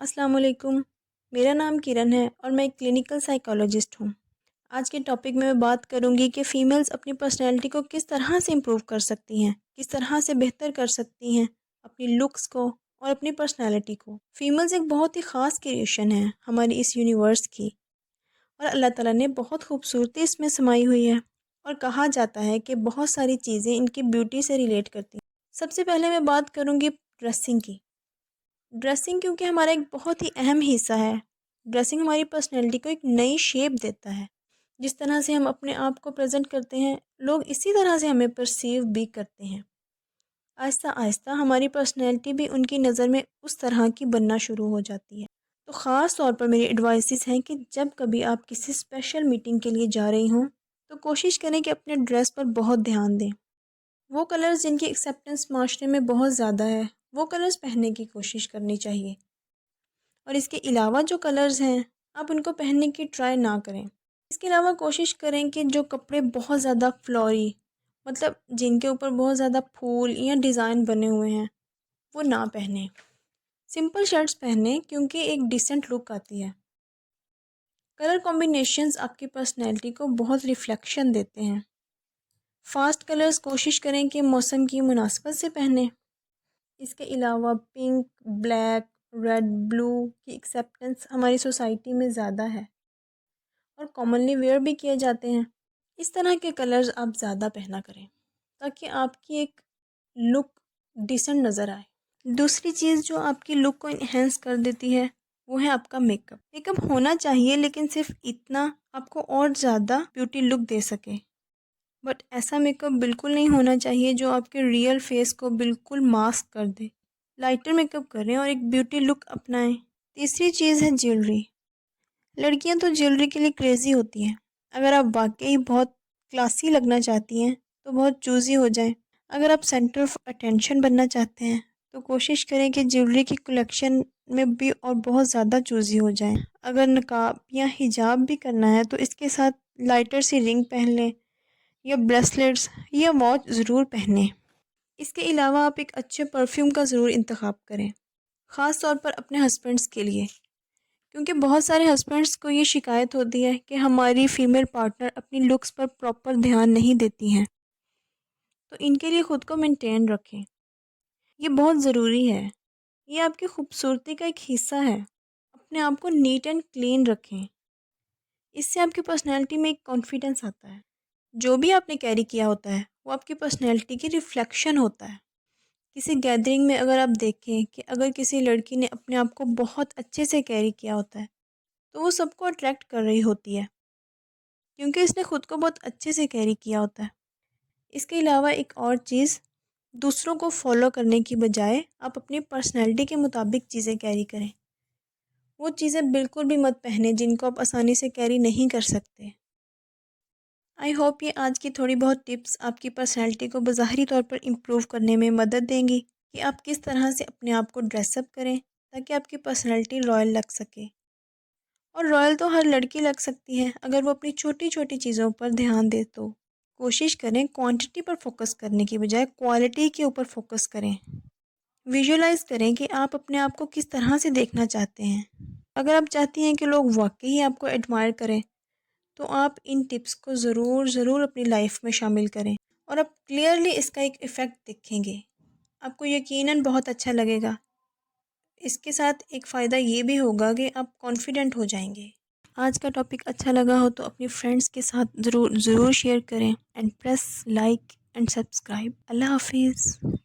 अस्सलाम वालेकुम। मेरा नाम किरण है और मैं एक क्लिनिकल साइकोलॉजिस्ट हूँ। आज के टॉपिक में मैं बात करूँगी कि फ़ीमेल्स अपनी पर्सनैलिटी को किस तरह से इम्प्रूव कर सकती हैं, किस तरह से बेहतर कर सकती हैं अपनी लुक्स को और अपनी पर्सनैलिटी को। फ़ीमेल्स एक बहुत ही ख़ास क्रिएशन है हमारी इस यूनिवर्स की और अल्लाह ताला ने बहुत खूबसूरती इसमें समाई हुई है और कहा जाता है कि बहुत सारी चीज़ें इनकी ब्यूटी से रिलेट करती हैं। सबसे पहले मैं बात करूँगी ड्रेसिंग की। ड्रेसिंग क्योंकि हमारा एक बहुत ही अहम हिस्सा है। ड्रेसिंग हमारी पर्सनैलिटी को एक नई शेप देता है। जिस तरह से हम अपने आप को प्रेजेंट करते हैं, लोग इसी तरह से हमें परसीव भी करते हैं। आहिस्ता आहिस्ता हमारी पर्सनैलिटी भी उनकी नज़र में उस तरह की बनना शुरू हो जाती है। तो ख़ास तौर पर मेरी एडवाइसेस हैं कि जब कभी आप किसी स्पेशल मीटिंग के लिए जा रही हों, तो कोशिश करें कि अपने ड्रेस पर बहुत ध्यान दें। वो कलर्स जिनकी एक्सेप्टेंस माशरे में बहुत ज़्यादा है, वो कलर्स पहनने की कोशिश करनी चाहिए। और इसके अलावा जो कलर्स हैं, आप उनको पहनने की ट्राई ना करें। इसके अलावा कोशिश करें कि जो कपड़े बहुत ज़्यादा फ्लोरी, मतलब जिनके ऊपर बहुत ज़्यादा फूल या डिज़ाइन बने हुए हैं, वो ना पहनें। सिंपल शर्ट्स पहनें क्योंकि एक डिसेंट लुक आती है। कलर कॉम्बिनेशंस आपकी पर्सनैलिटी को बहुत रिफ्लेक्शन देते हैं। फास्ट कलर्स कोशिश करें कि मौसम की मुनासिबत से पहनें। इसके अलावा पिंक, ब्लैक, रेड, ब्लू की एक्सेप्टेंस हमारी सोसाइटी में ज़्यादा है और कॉमनली वेयर भी किए जाते हैं। इस तरह के कलर्स आप ज़्यादा पहना करें ताकि आपकी एक लुक डिसेंट नज़र आए। दूसरी चीज़ जो आपकी लुक को इन्हेंस कर देती है वो है आपका मेकअप। मेकअप होना चाहिए लेकिन सिर्फ इतना आपको और ज़्यादा ब्यूटी लुक दे सके। बट ऐसा मेकअप बिल्कुल नहीं होना चाहिए जो आपके रियल फेस को बिल्कुल मास्क कर दे। लाइटर मेकअप करें और एक ब्यूटी लुक अपनाएं। तीसरी चीज़ है ज्वेलरी। लड़कियां तो ज्वेलरी के लिए क्रेज़ी होती हैं। अगर आप वाकई बहुत क्लासी लगना चाहती हैं तो बहुत चूज़ी हो जाएं। अगर आप सेंटर ऑफ अटेंशन बनना चाहते हैं तो कोशिश करें कि ज्वेलरी की कलेक्शन में भी और बहुत ज़्यादा चूज़ी हो जाएं। अगर नकाब या हिजाब भी करना है तो इसके साथ लाइटर सी रिंग पहन लें या ब्रेसलेट्स या वॉच ज़रूर पहनें। इसके अलावा आप एक अच्छे परफ्यूम का ज़रूर इंतखाब करें, ख़ास तौर पर अपने हस्बैंड्स के लिए, क्योंकि बहुत सारे हस्बैंड्स को ये शिकायत होती है कि हमारी फ़ीमेल पार्टनर अपनी लुक्स पर प्रॉपर ध्यान नहीं देती हैं। तो इनके लिए ख़ुद को मेंटेन रखें, ये बहुत ज़रूरी है। ये आपकी खूबसूरती का एक हिस्सा है। अपने आप को नीट एंड क्लीन रखें, इससे आपकी पर्सनैलिटी में एक कॉन्फिडेंस आता है। जो भी आपने कैरी किया होता है वो आपकी पर्सनैलिटी की रिफ्लेक्शन होता है। किसी गैदरिंग में अगर आप देखें कि अगर किसी लड़की ने अपने आप को बहुत अच्छे से कैरी किया होता है तो वो सबको अट्रैक्ट कर रही होती है क्योंकि इसने ख़ुद को बहुत अच्छे से कैरी किया होता है। इसके अलावा एक और चीज़, दूसरों को फॉलो करने की बजाय आप अपनी पर्सनैलिटी के मुताबिक चीज़ें कैरी करें। वो चीज़ें बिल्कुल भी मत पहने जिनको आप आसानी से कैरी नहीं कर सकते। आई होप ये आज की थोड़ी बहुत टिप्स आपकी पर्सनैलिटी को बज़ाहिरी तौर पर इम्प्रूव करने में मदद देंगी कि आप किस तरह से अपने आप को ड्रेसअप करें ताकि आपकी पर्सनैलिटी रॉयल लग सके। और रॉयल तो हर लड़की लग सकती है अगर वो अपनी छोटी छोटी चीज़ों पर ध्यान दे तो। कोशिश करें क्वांटिटी पर फोकस करने की बजाय क्वालिटी के ऊपर फोकस करें। विजुलाइज करें कि आप अपने आप को किस तरह से देखना चाहते हैं। अगर आप चाहती हैं कि लोग वाकई आपको एडमायर करें तो आप इन टिप्स को ज़रूर ज़रूर अपनी लाइफ में शामिल करें और आप क्लियरली इसका एक इफ़ेक्ट देखेंगे। आपको यकीनन बहुत अच्छा लगेगा। इसके साथ एक फ़ायदा ये भी होगा कि आप कॉन्फिडेंट हो जाएंगे। आज का टॉपिक अच्छा लगा हो तो अपने फ्रेंड्स के साथ ज़रूर शेयर करें and press like and subscribe. अल्लाह हाफिज़।